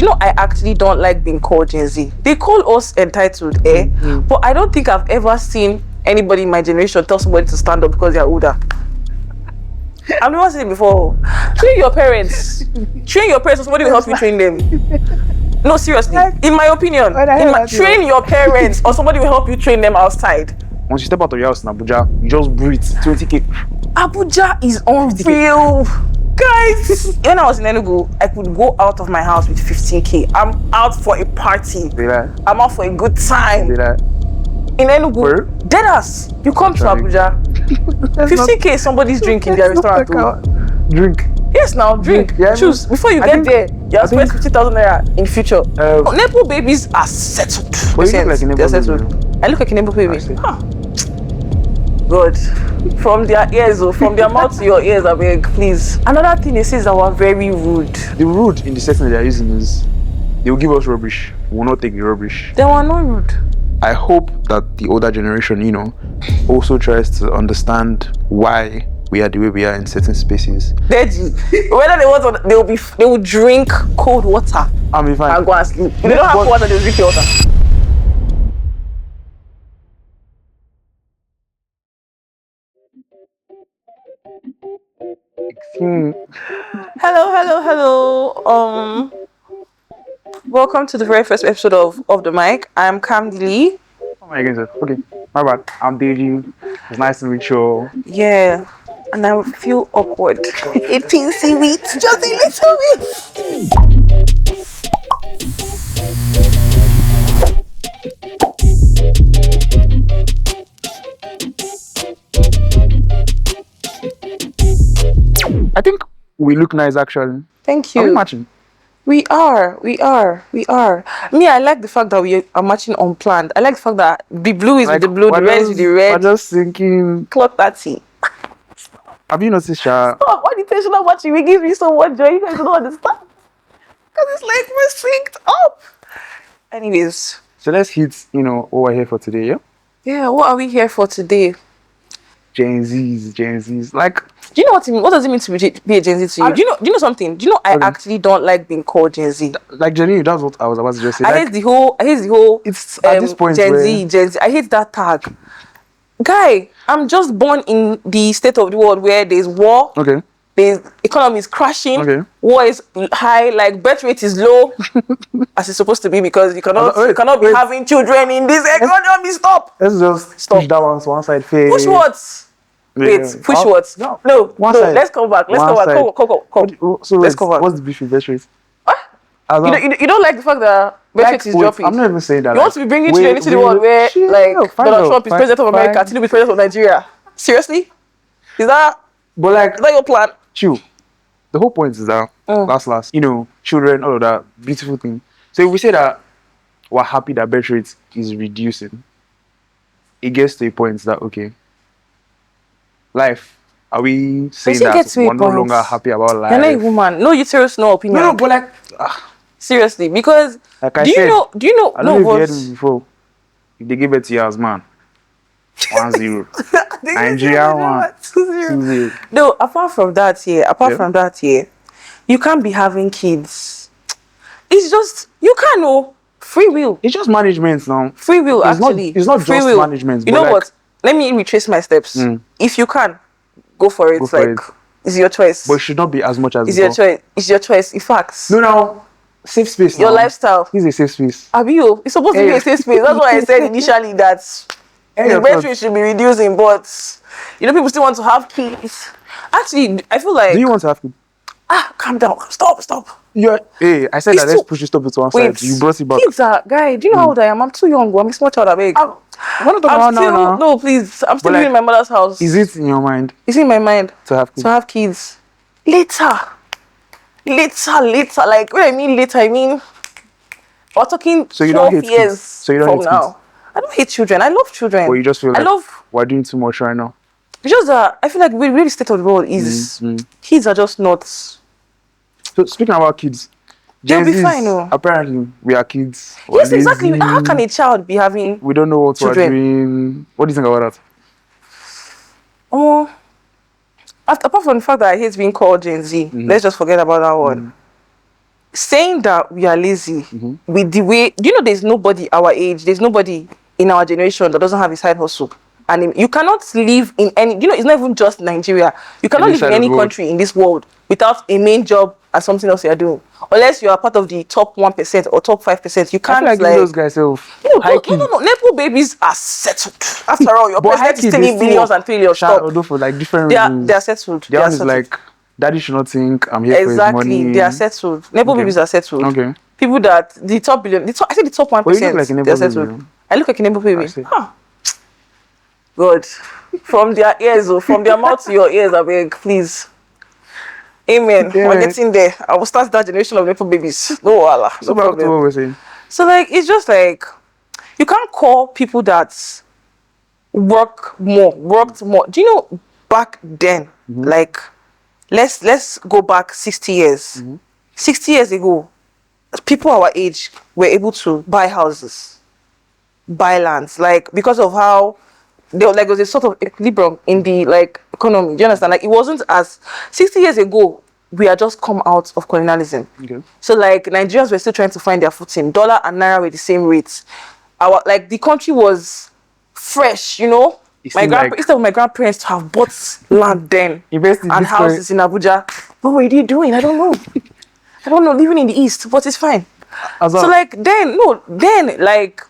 you know, I actually don't like being called Gen Z. They call us entitled, but I don't think I've ever seen anybody in my generation tell somebody to stand up because they're older. I've never seen it before. Train your parents. Train your parents, so somebody will help you train them. No, seriously. In my opinion, train your parents, or somebody will help you train them outside. Once you step out of your house in Abuja, you just breathe 20k. Abuja is unreal. Guys, when I was in Enugu, I could go out of my house with 15k. I'm out for a party. I'm out for a good time. In Enugu, deadass. You come to Abuja, 15k somebody's drink in their restaurant. Drink. Yes, now drink. Yeah, choose. Before you get there, you have spent 50,000 naira in future. Nepo babies are settled. But you look like a Nepo baby. I look like a Nepo baby. Huh. God, from their ears or from their mouth to your ears, I beg, please. Another thing they say is that we're very rude. The rude in the setting they are using is they will give us rubbish. We will not take the rubbish. They were not rude. I hope that the older generation, you know, also tries to understand why we are the way we are in certain spaces. Whether they want, they will drink cold water. I'll be fine. And go and sleep. If they don't have water, they'll drink water. Hello. Welcome to the very first episode of the Mic. I'm Kamdi Lee. Oh my goodness. Okay, my bad. I'm Deji. It's nice to meet you. Yeah, and I feel awkward. A teensy bit, just a little bit. I think we look nice actually. Thank you. Are we matching? We are. Me, I like the fact that we are matching unplanned. I like the fact that the blue is with the blue, the red is with the red. I'm just thinking. Clock 30. Have you noticed, Sha? Stop, what intentional matching? It gives me so much joy. You guys don't understand. Because it's like we're synced up. Anyways. So let's hit, you know, what we're here for today, yeah? Yeah, what are we here for today? Gen Zs. Like, do you know what it means? What does it mean to be a Gen Z to you? Do you know something? Do you know I actually don't like being called Gen Z? Like genuinely, that's what I was about to just say. I hate the whole it's at this point Gen Z. I hate that tag. Guy, I'm just born in the state of the world where there's war. Okay. The economy is crashing. Okay. War is high, like birth rate is low, as it's supposed to be, because you cannot be having children in this economy. Stop. Let's just push that one side. Push what? Wait, push what? No. Side. Let's come back. Come. So let's come back. What's the beef with birth rate? You don't like the fact that birth rate is dropping? I'm not even saying that. You want to be bringing children into the world where Donald Trump is president of America, Tinubu is president of Nigeria. Seriously? Is that your plan? Chill. The whole point is that last, you know, children, all of that beautiful thing. So if we say that we're happy that birth rate is reducing, it gets to a point that okay, life. Are we saying that we're no longer happy about life? You're not a woman. No uterus, no opinion. No, but like seriously, because like I do you know? I don't know if you heard me before. If they give it to you as man, 1-0. Nigeria 1-2-0. No, apart from that, you can't be having kids. It's just you can't know free will. It's just management now. Free will actually. It's not just management. You know what? Let me retrace my steps. If you can, go for it. It's your choice. But it should not be as much as it's your choice. It's your choice. In fact. No. Safe space. Your lifestyle. He's a safe space. Abio, it's supposed to be a safe space. That's why I said initially that the birth rate should be reducing, but you know people still want to have kids. Actually, I feel like. Do you want to have kids? Calm down. Stop. I said that let's push this topic to one side. You brought it back. Kids are, guy, do you know how old I am? I'm too young. I'm a small child, I beg. No, please. I'm still living in my mother's house. Is it in your mind? It's in my mind. To have kids. Later. Like, when I mean later, I mean we're talking 12 years from now. I don't hate children. I love children. But you just feel like we're doing too much right now. It's just that I feel like we really state of the world is kids are just not. So speaking about kids, they'll be fine. Apparently, we are kids. Yes, exactly. How can a child be having? We don't know what we're doing. What do you think about that? Apart from the fact that I hate being called Gen Z, let's just forget about that one. saying that we are lazy Mm-hmm. with the way, do you know, there's nobody our age, there's nobody in our generation that doesn't have a side hustle. And you cannot live in any, you know, it's not even just Nigeria. You cannot Any live in side of any the world. country in this world without a main job and something else you're doing. Unless you are part of the top 1% or top 5%. You I can't, feel like even those guys self no, hiking. no. Nepo babies are settled. After all, your But president is hiking, they stealing still millions work. and trillions. Stop. Although for like different They reasons. are settled. Their They are one is settled. like, daddy should not think I'm here for his Exactly, money. they are settled. Nepo Okay. babies are settled. Okay. People that the top billion, I said the top 1%. But you look like a they're Nepo baby, settled. you know? I look like a Nepo I baby. see. Huh. God, from their ears, from their mouth to your ears, I beg, please. Amen. Yeah. We're getting there. I will start that generation of Nepo babies. No, Allah, no So back to what problem. we're saying. So like, it's just like you can't call people that worked more. Do you know back then, like, let's go back 60 years. 60 years ago, people our age were able to buy houses, buy lands, like, because of how there was a sort of equilibrium in the like economy. Do you understand? Like, it wasn't as 60 years ago. We had just come out of colonialism. Okay. So like Nigerians were still trying to find their footing. Dollar and naira were the same rates. Our, like, the country was fresh, you know. It My seemed like- instead of my grandparents to have bought land then Invest in and Bitcoin. houses in Abuja. What were they doing? I don't know. I don't know. Living in the east, but it's fine. As So well. like then like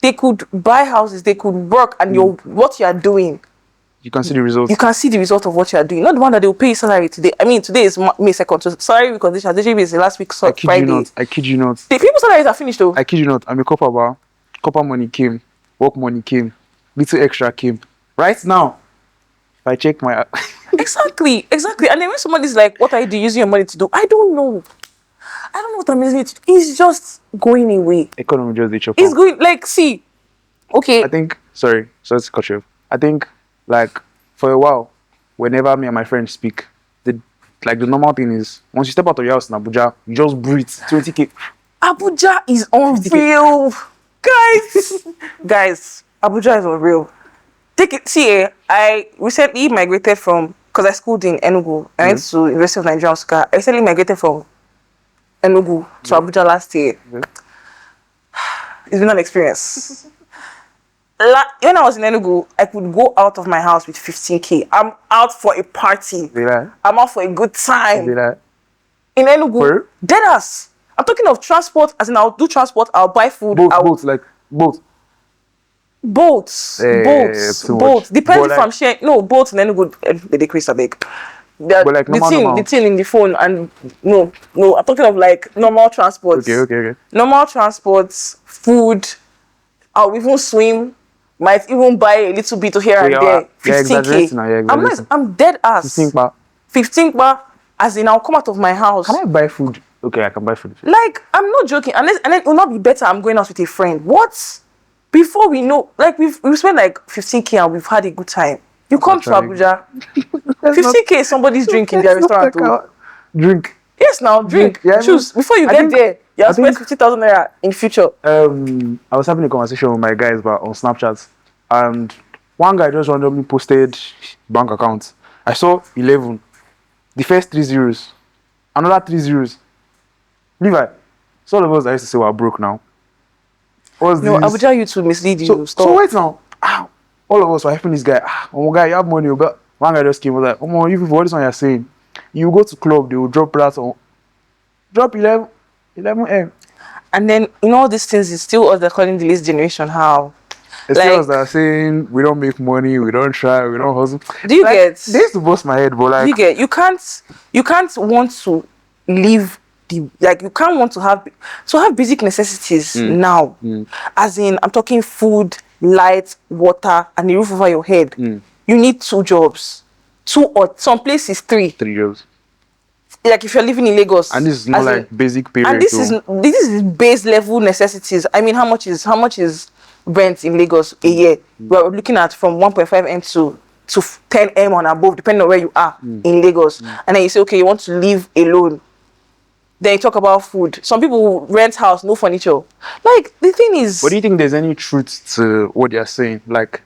they could buy houses, they could work, and what you are doing, You can see the results. you can see the result of what you are doing. Not the one that they will pay you salary today. I mean, today is May 2nd, so salary reconciliation is the last week, so I kid Friday. you not. I kid you not. The people's salaries are finished though. I kid you not. I'm a copper bar. Copper money came. Work money came. Little extra came. Right now, if I check my Exactly. And then when somebody's like, "What are you using your money to do?" I don't know. I don't know what I'm using it to. It's just going away. economy just the chop. It's going, like, see, okay. I think sorry to cut you off. I think like for a while, whenever me and my friends speak, the normal thing is once you step out of your house in Abuja, you just breathe 20k. Abuja is unreal, guys. Abuja is unreal. Take it. See, I recently migrated from, because I schooled in Enugu. I went to University of Nigeria, Nsukka. I recently migrated from Enugu to Abuja last year. It's been an experience. When I was in Enugu, I could go out of my house with 15k. I'm out for a party. Yeah. I'm out for a good time. Yeah. In Enugu, For? deadass. I'm talking of transport, as in I'll do transport, I'll buy food. Boats. Boats. too much. Depending But if I'm sharing. No, boats in Enugu, they decrease a big. But like normal. The thing in the phone, and no, I'm talking of like normal transports. Okay. Normal transports, food. I'll even swim. Might even buy a little bit here and there. 15k. I'm dead ass. 15 bar, as in I'll come out of my house. Can I buy food? Okay, I can buy food. Like, I'm not joking. And then it will not be better. I'm going out with a friend. What? Before we know, like, we've spent like 15k and we've had a good time. You come to Abuja, 15k is somebody's drink in their restaurant. Drink. Yes, now drink. Yeah, choose. Before you get there, you have spent 50,000 naira in future. I was having a conversation with my guys on Snapchat, and one guy just randomly posted bank account. I saw 11. The first 3 zeros, another 3 zeros. Levi, so all of us that used to say we're broke now. What's No, this? Abuja you to mislead you. So wait now. All of us were helping this guy. Guy, you have money. But one guy just came was like, you people, what is one you're saying? You go to club, they will drop that on. Drop 11 M. And then in all these things, it's still us that calling the least generation. How? It's still us that are saying we don't make money, we don't try, we don't hustle. Do you get? They used to bust my head, but like. You get? You can't want to live the, like, you can't want to have basic necessities now. As in, I'm talking food, light, water, and a roof over your head. You need 2 jobs. 2 or some places 3. 3 jobs. Like if you're living in Lagos. And this is not like basic pay rate. And this is base level necessities. I mean, how much is rent in Lagos a year? We're looking at from 1.5 M to 10 M and above, depending on where you are in Lagos. And then you say, okay, you want to live alone. Then you talk about food. Some people rent house, no furniture. Like, the thing is... But do you think there's any truth to what they're saying? Like,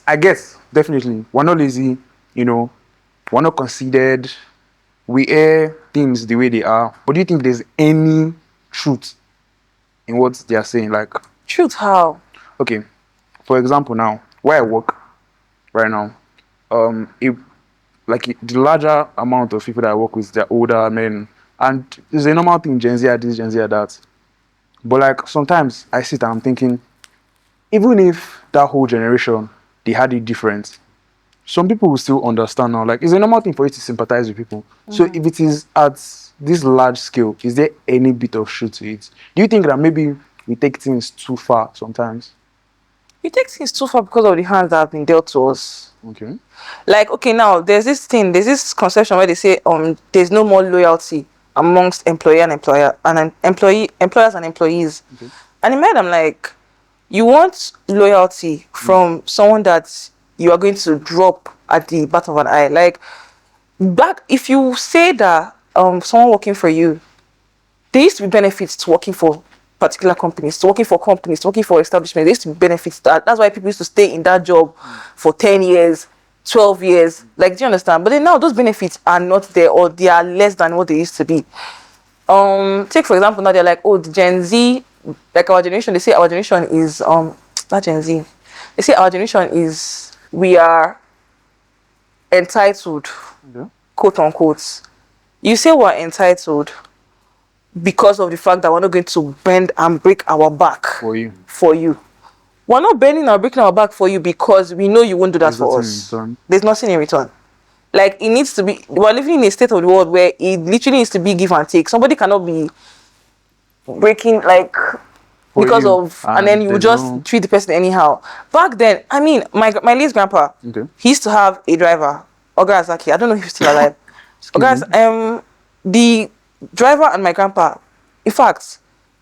I guess, definitely, we're not lazy, we're not conceited. We err things the way they are, but do you think there's any truth in what they are saying? Like, Truth how? okay, for example, now where I work right now, if like the larger amount of people that I work with, they're older men, and it's a normal thing. Gen Z are this, Gen Z are that. But like sometimes I sit and I'm thinking, even if that whole generation they had it different, some people will still understand now. Like it's a normal thing for you to sympathize with people. So if it is at this large scale, is there any bit of truth to it? Do you think that maybe we take things too far sometimes? You take things too far because of the hands that have been dealt to us. Okay. Like, okay, now there's this conception where they say there's no more loyalty amongst employers and employees. Okay. And in my head, I'm like, you want loyalty from someone that you are going to drop at the bat of an eye. Like, back if you say that someone working for you, there used to be benefits to working for particular companies, to working for companies, to working for establishments. There used to be benefits. That's why people used to stay in that job for 10 years, 12 years. Like, do you understand? But then now those benefits are not there, or they are less than what they used to be. Take for example, now they're like, oh, the Gen Z, like our generation, they say our generation is not Gen Z. They say our generation is, we are entitled, quote unquote. You say we're entitled because of the fact that we're not going to bend and break our back For you. We're not bending or breaking our back for you because we know you won't do that for us. There's nothing in return. Like, it needs to be, we're living in a state of the world where it literally needs to be give and take. Somebody cannot be breaking, like, For because you. of, and then you just treat the person anyhow. Back then, I mean, my late grandpa, he used to have a driver, Oga Azaki. I don't know if he's still alive. Oga, the driver and my grandpa, in fact,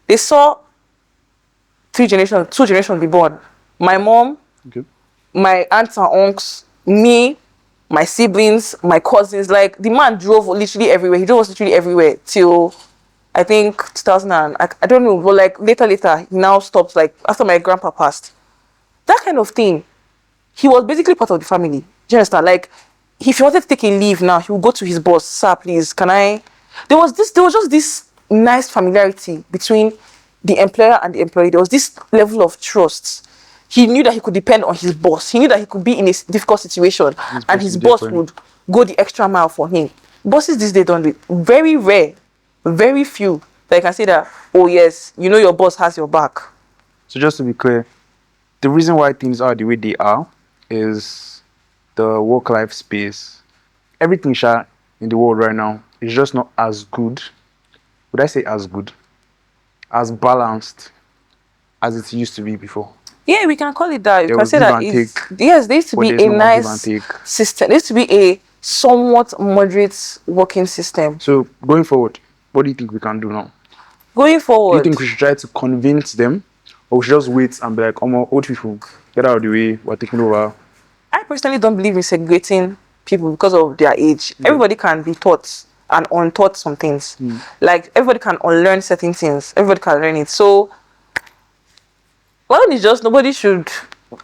they saw two generations be born. My mom, my aunts and uncles, me, my siblings, my cousins. Like, the man drove literally everywhere. He drove us literally everywhere till I think 2000 and I don't know, but like later he now stopped, like after my grandpa passed. That kind of thing. He was basically part of the family. Do you understand? Like, if he wanted to take a leave now, he would go to his boss, sir, please, can I? There was just this nice familiarity between the employer and the employee. There was this level of trust. He knew that he could depend on his boss. He knew that he could be in a difficult situation and his boss would go the extra mile for him. Bosses these days don't do it. Very rare, very few that you can say that, oh yes, you know your boss has your back. So just to be clear, the reason why things are the way they are is the work-life space. Everything in the world right now is just not as good. Would I say as good? As balanced as it used to be before. Yeah, we can call it that. You can say that yes, there used to be a nice system. There used to be a somewhat moderate working system. So going forward, what do you think we can do now? Going forward, do you think we should try to convince them, or we should just wait and be like, old people, get out of the way, we're taking over? I personally don't believe in segregating people because of their age. Everybody can be taught and untaught some things. Like, everybody can unlearn certain things. Everybody can learn it. So, well, it's just nobody should.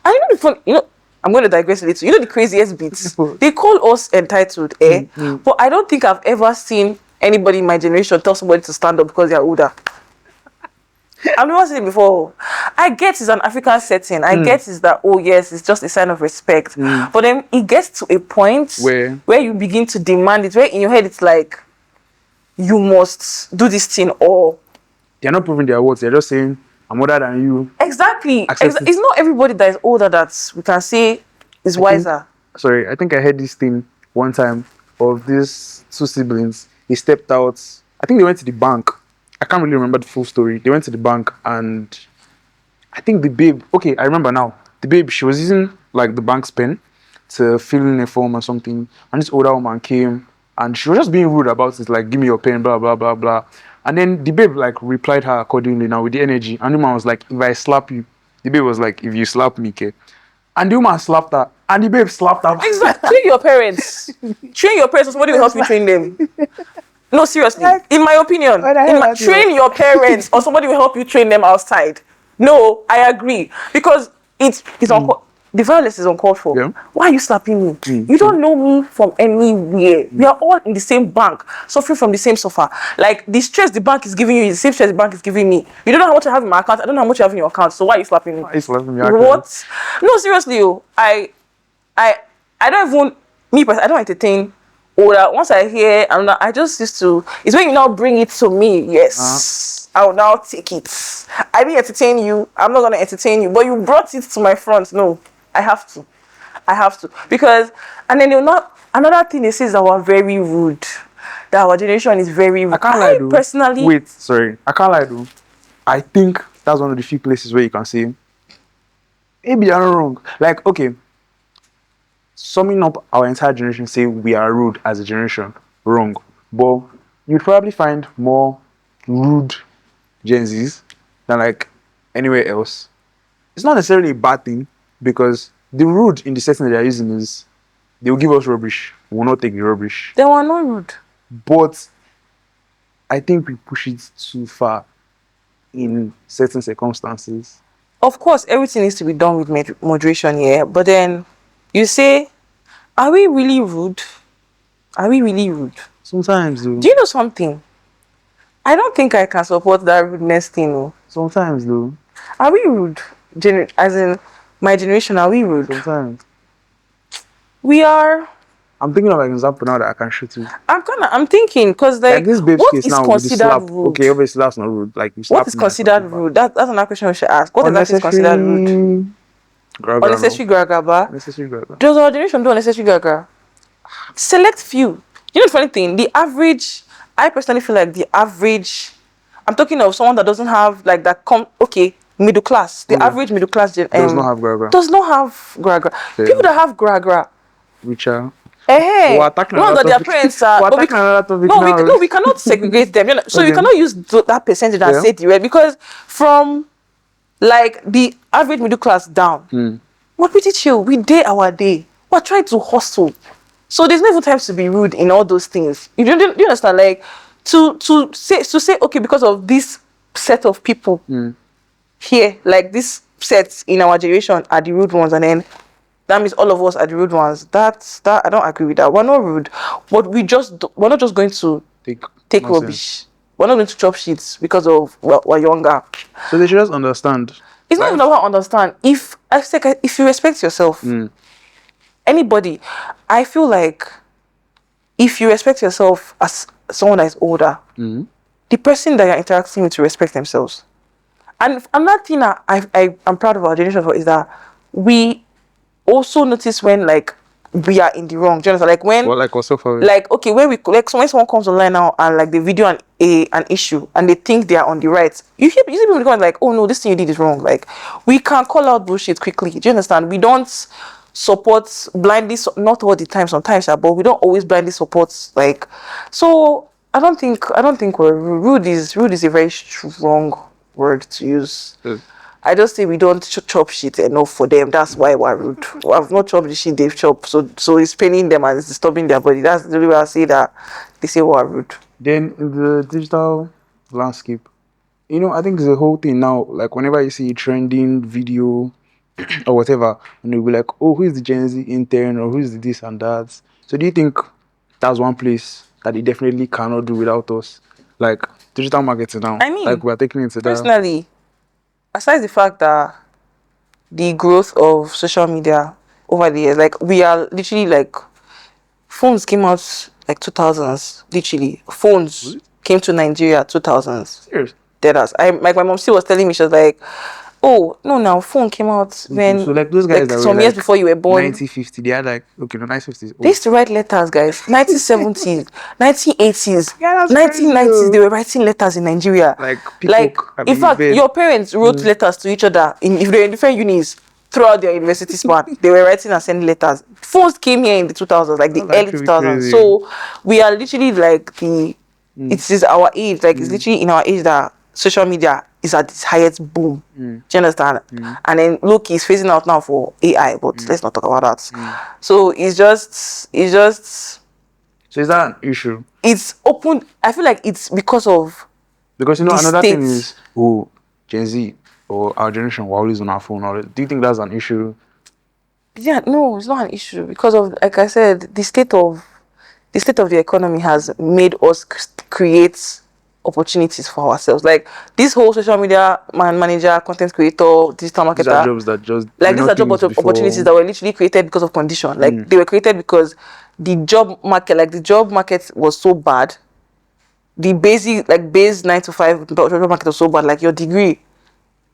I know the fun. I'm going to digress a little. The craziest bits. They call us entitled, but I don't think I've ever seen anybody in my generation tell somebody to stand up because they're older. I've never seen it before. I get it's an African setting. I get it's that, oh yes, it's just a sign of respect. But then it gets to a point where you begin to demand it, where in your head it's like, you must do this thing, or they're not proving their words. They're just saying, I'm older than you. Exactly. It's not everybody that is older that we can say is wiser. I think I heard this thing one time of these two siblings. He stepped out. I think they went to the bank. I can't really remember the full story. They went to the bank and I think the babe, okay, I remember now. The babe, she was using like the bank's pen to fill in a form or something. And this older woman came and she was just being rude about it, like, give me your pen, blah, blah, blah, blah. And then the babe like replied her accordingly now with the energy. And the woman was like, if I slap you. The babe was like, if you slap me, okay. And the woman slapped her. And the babe slapped her. Exactly. Train your parents. Train your parents. Somebody will help you train them. No, seriously. In my opinion, train your parents or somebody will help you train them outside. No, I agree. Because it's the violence is uncalled for. Yeah. Why are you slapping me? You don't know me from anywhere. We are all in the same bank, suffering from the same suffer. Like the stress the bank is giving you is the same stress the bank is giving me. You don't know how much I have in my account. I don't know how much you have in your account. So why are you slapping me? Why is slapping me, actually? What? No, seriously, I don't even I don't entertain. Or once I hear, I just used to. It's when you now bring it to me. Yes, I will now take it. I didn't entertain you. I'm not gonna entertain you. But you brought it to my front. No, I have to. I have to because, and then you're not. Another thing they say is that we're very rude. That our generation is very rude. I can't lie, though. Personally, Wait, sorry. I can't lie, though. I think that's one of the few places where you can say, maybe I'm wrong. Like, okay, summing up our entire generation, say we are rude as a generation, wrong. But you'd probably find more rude Gen Zs than like anywhere else. It's not necessarily a bad thing because the rude in the setting that they're using is they will give us rubbish. We will not take the rubbish. they were not rude. But I think we push it too far in certain circumstances. Of course, everything needs to be done with moderation here. But then you say, are we really rude? Are we really rude? Sometimes, though. Do you know something? I don't think I can support that rudeness thing. Oh. Sometimes, though. Are we rude? As in, my generation, are we rude? Sometimes. We are. I'm thinking of an example now that I can shoot you. I'm thinking, because Like this babe's what case is now with the considered slap. rude? Okay, obviously that's not rude. Like you slap What is me, that's considered not too rude? That's another question we should ask. What exactly is considered rude? Unnecessary gragaba. Unnecessary gragra. Does our generation do unnecessary gragra? Select few. You know the funny thing? The average, I personally feel like the average, I'm talking of someone that doesn't have like that, middle class. The average middle class Does not have gragra. does not have gragra. Yeah. People that have gragra, Which hey, we're attacking one another that their topic. parents are. We're No, attacking another topic no, now. we cannot segregate them. You know, so you Okay. cannot use that percentage and Yeah. say the right because from like the average middle class down, we're pretty chill. We day our day. We're trying to hustle. So there's no even time to be rude in all those things. You understand? Like to say okay because of this set of people here, like this set in our generation are the rude ones, and then that means all of us are the rude ones. That I don't agree with that. We're not rude, but we're not just going to take nonsense. rubbish. We're not going to chop shit because of we're younger. So they should just understand. It's not even about understand. If you respect yourself, anybody, I feel like if you respect yourself as someone that is older, the person that you're interacting with to respect themselves. And another thing that I'm proud of our generation for is that we also notice when like we are in the wrong. Do you understand? Like when what's so far? like okay when so when someone comes online now and like they video an issue and they think they are on the right, you see people going like, oh no, this thing you did is wrong. Like we can call out bullshit quickly. Do you understand? We don't support blindly, not all the time, sometimes, but we don't always blindly support like. So I don't think we're rude is a very strong word to use. I just say we don't chop shit enough for them. That's why we're rude. I've not chopped the shit they've chopped, so it's paining them and it's disturbing their body. That's the only way I say that they say we're rude. Then in the digital landscape, I think it's a whole thing now. Like whenever you see a trending video or whatever, and you'll be like, oh, who is the Gen Z intern or who is the this and that? So do you think that's one place that they definitely cannot do without us? Like digital marketing now. I mean, like we're taking it to that. Personally, aside the fact that the growth of social media over the years, like we are literally like phones came out like 2000s. Literally, phones came to Nigeria 2000s. Serious? Deadass. My mom still was telling me, she was like, oh no, now phone came out when So like those guys like that some were years like before you were born. 1950, they are like, okay, no, 1950s. They used to write letters, guys. 1970s, 1980s, Yeah, that's 1990s. They were writing letters in Nigeria. Like people, I in mean, fact, bed. your parents wrote letters to each other if they were in different unis throughout their university span. They were writing and sending letters. Phones came here in the 2000s, like the That's early actually 2000s. crazy. So we are literally like it is our age. Like it's literally in our age that social media is at its highest boom. Do you understand? And then look, he's phasing out now for AI, but let's not talk about that. So it's just So is that an issue? it's open. I feel like it's because of Because the another thing state. is, Gen Z or our generation, we're always on our phone. Do you think that's an issue? Yeah, no, it's not an issue because of, like I said, the economy has made us create opportunities for ourselves. Like this whole social media manager, content creator, digital These are marketer, jobs that just were like these not are job things opportunities before. that were literally created because of condition. Like they were created because the job market was so bad. The base 9 to 5 job market was so bad. Like your degree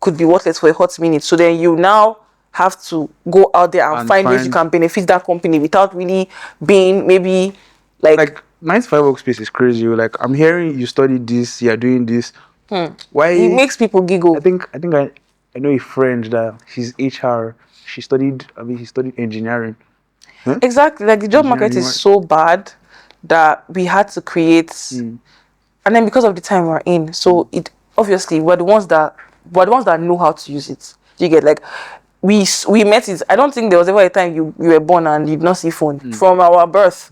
could be worthless for a hot minute. So then you now have to go out there and And find ways you find can benefit that company without really being maybe like like 9 to 5 workspace is crazy. Like I'm hearing you studied this, you're doing this. it Why? makes people I giggle. think I think I know a friend that she's HR. He studied engineering. Huh? Exactly. Like the job market Engineering. is so bad that we had to create, and then because of the time we're in, so it obviously we're the ones that know how to use it. You get like we met it. I don't think there was ever a time you were born and you did not see phone from our birth.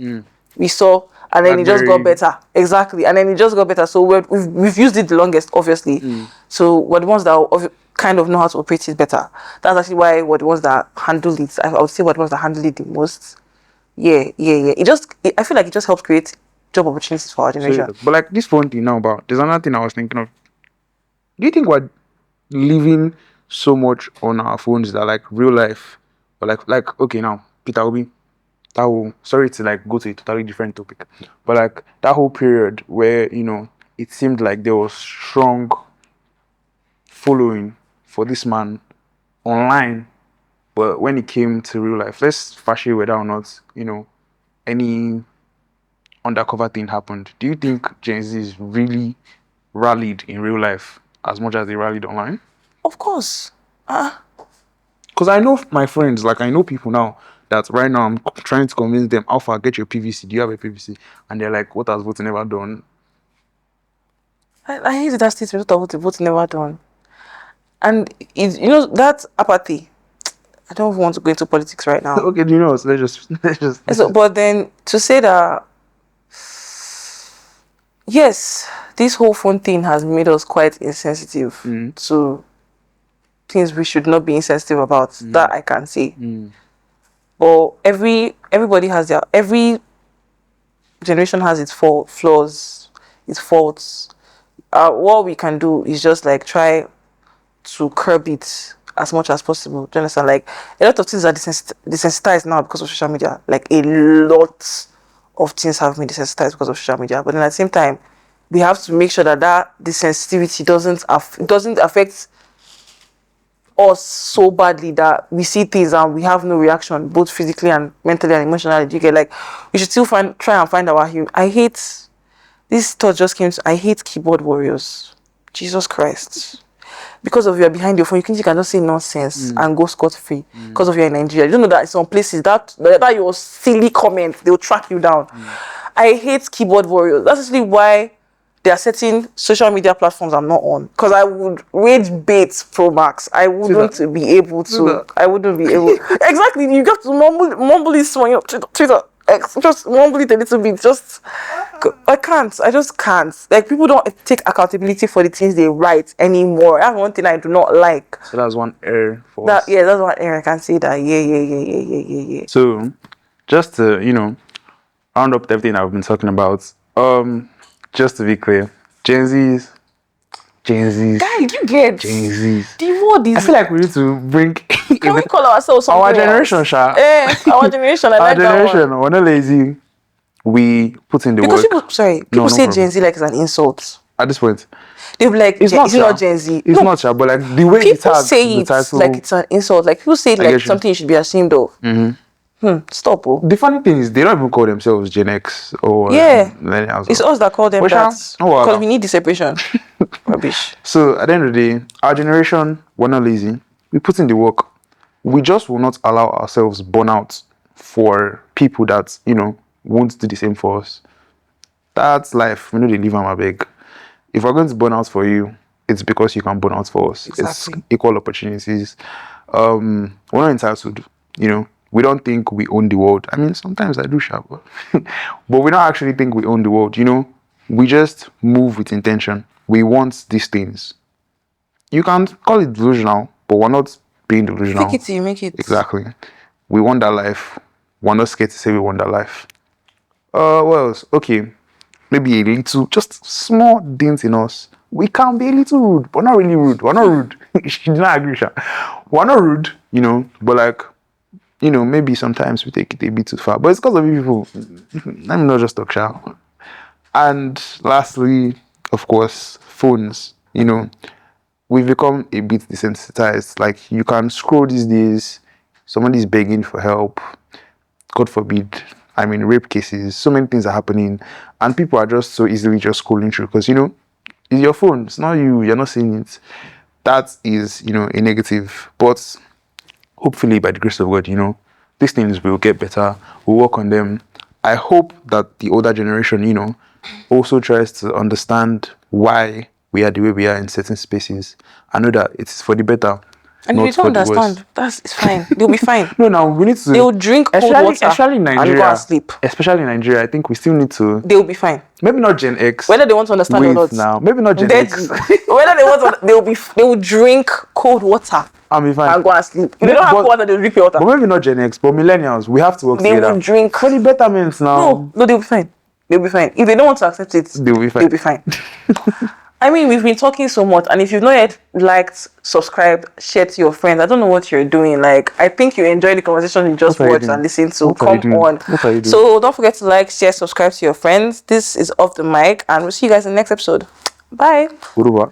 We saw, and then it just got Blackberry. better. Exactly, and then it just got better. So we've used it the longest, obviously. So we're the ones that kind of know how to operate it better. That's actually why we're the ones that handle it. I would say we're the ones that handle it the most. Yeah, yeah, yeah. I feel like it just helps create job opportunities for our generation. So, but like this phone thing now about there's another thing I was thinking of. Do you think we're living so much on our phones that like real life, or like okay now Peter Obi, that whole sorry to like go to a totally different topic, but like that whole period where it seemed like there was strong following for this man online, but when it came to real life, let's fashion whether or not any undercover thing happened. Do you think Gen Z is really rallied in real life as much as they rallied online? Of course. Because I know my friends, like I know people now that right now I'm trying to convince them, Alpha, get your PVC. Do you have a PVC? And they're like, what has voting ever done? I hate that statement. What the vote never done, and that apathy. I don't want to go into politics right now. Okay, do you know what? But then to say that, yes, this whole phone thing has made us quite insensitive to things we should not be insensitive about. That I can say. But everybody has every generation has its flaws, its faults. What we can do is just like try to curb it as much as possible. Do you understand? Like a lot of things are desensitized now because of social media. Like a lot of things have been desensitized because of social media. But then at the same time, we have to make sure that desensitivity doesn't affect us so badly that we see things and we have no reaction, both physically and mentally and emotionally. You get like we should still try and find our human. I hate this thought just came to. I hate keyboard warriors. Jesus Christ. Because of you're behind your phone, you can just say nonsense and go scot-free. Because of you're in Nigeria. You don't know that in some places that your silly comment, they'll track you down. I hate keyboard warriors. That's actually why there are certain social media platforms I'm not on. Because I would rage bait Pro Max. I wouldn't be able to. I wouldn't be able. Exactly. You got to mumble this one. Twitter. Just mumble it a little bit. I just can't. Like people don't take accountability for the things they write anymore. That's one thing I do not like. So that's one error for us. Yeah, that's one error. I can say that. Yeah. So just to, round up everything I've been talking about, just to be clear, Gen Z's. Guy, you get Gen Z's. the word is. I feel like we need to bring. Can we call ourselves something our generation, else? Sha? Our generation. I our like generation. that one. We're not lazy. We put in the Because work. people say problem. Gen Z like it's an insult. At this point, They'll be like, it's is it not not Gen Z? It's not, Sha, but like the way it People tags say the it title, like it's an insult. Like people say it like something you should be ashamed of. Stop. Oh. The funny thing is, they don't even call themselves Gen X or millennials. It's us that call them that because we need the separation. Rubbish. So at the end of the day, our generation, we're not lazy. We put in the work. We just will not allow ourselves burn out for people that won't do the same for us. That's life. We know they live on my beg. If we're going to burn out for you, it's because you can burn out for us. Exactly. It's equal opportunities. We're not entitled. We don't think we own the world. I mean, sometimes I do, sharp, but we don't actually think we own the world. We just move with intention. We want these things. You can call it delusional, but we're not being delusional. Take it till you make it. Exactly. we want that life. We're not scared to say we want that life. What else? Okay, maybe a little, just small dents in us. We can be a little rude, but not really rude. We're not rude. She did not agree, Sha. We're not rude, but like, maybe sometimes we take it a bit too far. But it's because of you people. Let me not just talk, Sha. And lastly, of course, phones. We've become a bit desensitized. Like, you can scroll these days, somebody's begging for help, God forbid, rape cases, so many things are happening, and people are just so easily just scrolling through because, it's your phone, it's not you, you're not seeing it. That is, a negative. But hopefully, by the grace of God, these things will get better, we'll work on them. I hope that the older generation, also tries to understand why we are the way we are in certain spaces. I know that it's for the better. And if you don't understand, it's fine. They'll be fine. No, we need to. They'll drink cold water especially in Nigeria, and go and sleep. Especially in Nigeria, I think we still need to. They'll be fine. Maybe not Gen X. Whether they want to understand or not. Now, maybe not Gen X. Whether they want to, they will drink cold water. I'll be fine. And go and sleep. If they don't have cold water, they'll drink water. But maybe not Gen X. But millennials, we have to work together. They will drink. For the betterment now. No, they'll be fine. They'll be fine. If they don't want to accept it, they'll be fine. They'll be fine. We've been talking so much, and if you've not yet liked, subscribed, shared to your friends, I don't know what you're doing. Like, I think you enjoy the conversation you just watched and listened to. Come on. What are you doing? So don't forget to like, share, subscribe to your friends. This is Off the Mic, and we'll see you guys in the next episode. Bye. Uruba.